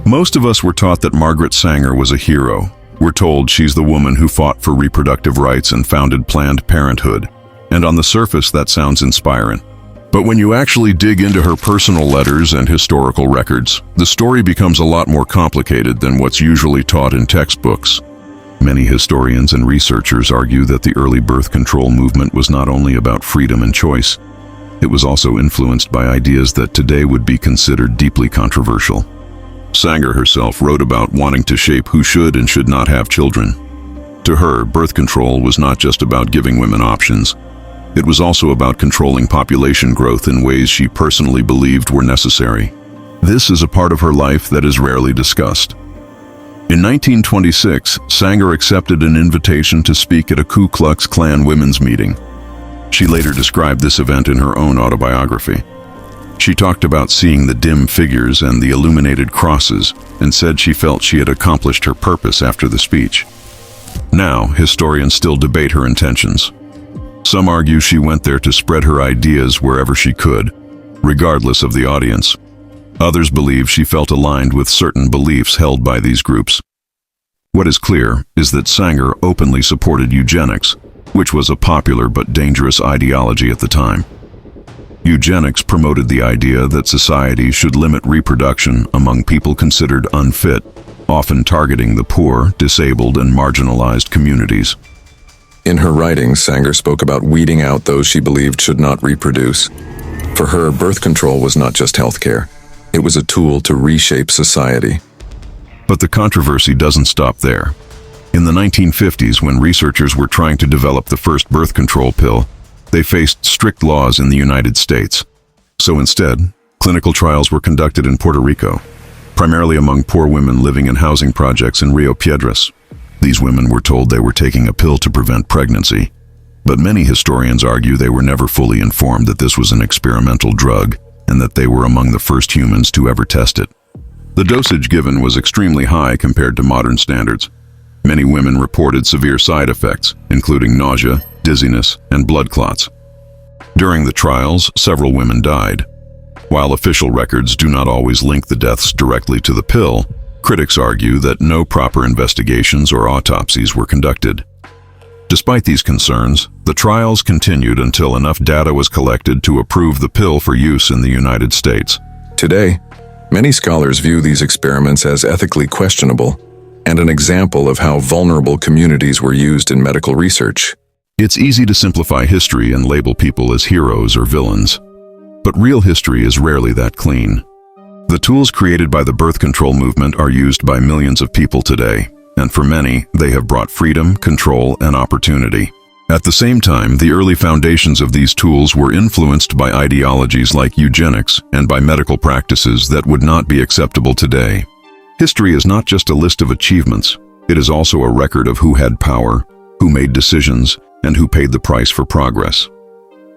Most of us were taught that Margaret Sanger was a hero. We're told she's the woman who fought for reproductive rights and founded Planned Parenthood. And on the surface, that sounds inspiring. But when you actually dig into her personal letters and historical records, the story becomes a lot more complicated than what's usually taught in textbooks. Many historians and researchers argue that the early birth control movement was not only about freedom and choice, it was also influenced by ideas that today would be considered deeply controversial. Sanger herself wrote about wanting to shape who should and should not have children. To her, birth control was not just about giving women options. It was also about controlling population growth in ways she personally believed were necessary. This is a part of her life that is rarely discussed. In 1926, Sanger accepted an invitation to speak at a Ku Klux Klan women's meeting. She later described this event in her own autobiography. She talked about seeing the dim figures and the illuminated crosses and said she felt she had accomplished her purpose after the speech. Now, historians still debate her intentions. Some argue she went there to spread her ideas wherever she could, regardless of the audience. Others believe she felt aligned with certain beliefs held by these groups. What is clear is that Sanger openly supported eugenics, which was a popular but dangerous ideology at the time. Eugenics promoted the idea that society should limit reproduction among people considered unfit, often targeting the poor, disabled, and marginalized communities. In her writings, Sanger spoke about weeding out those she believed should not reproduce. For her, birth control was not just healthcare. It was a tool to reshape society. But the controversy doesn't stop there. In the 1950s, when researchers were trying to develop the first birth control pill, they faced strict laws in the United States. So instead, clinical trials were conducted in Puerto Rico, primarily among poor women living in housing projects in Rio Piedras. These women were told they were taking a pill to prevent pregnancy, but many historians argue they were never fully informed that this was an experimental drug and that they were among the first humans to ever test it. The dosage given was extremely high compared to modern standards. Many women reported severe side effects, including nausea, dizziness, and blood clots. During the trials, several women died. While official records do not always link the deaths directly to the pill, critics argue that no proper investigations or autopsies were conducted. Despite these concerns, the trials continued until enough data was collected to approve the pill for use in the United States. Today, many scholars view these experiments as ethically questionable and an example of how vulnerable communities were used in medical research. It's easy to simplify history and label people as heroes or villains, but real history is rarely that clean. The tools created by the birth control movement are used by millions of people today, and for many, they have brought freedom, control, and opportunity. At the same time, the early foundations of these tools were influenced by ideologies like eugenics and by medical practices that would not be acceptable today. History is not just a list of achievements, it is also a record of who had power, who made decisions, and who paid the price for progress.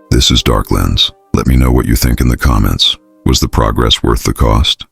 This is DarkLens. Let me know what you think in the comments. Was the progress worth the cost?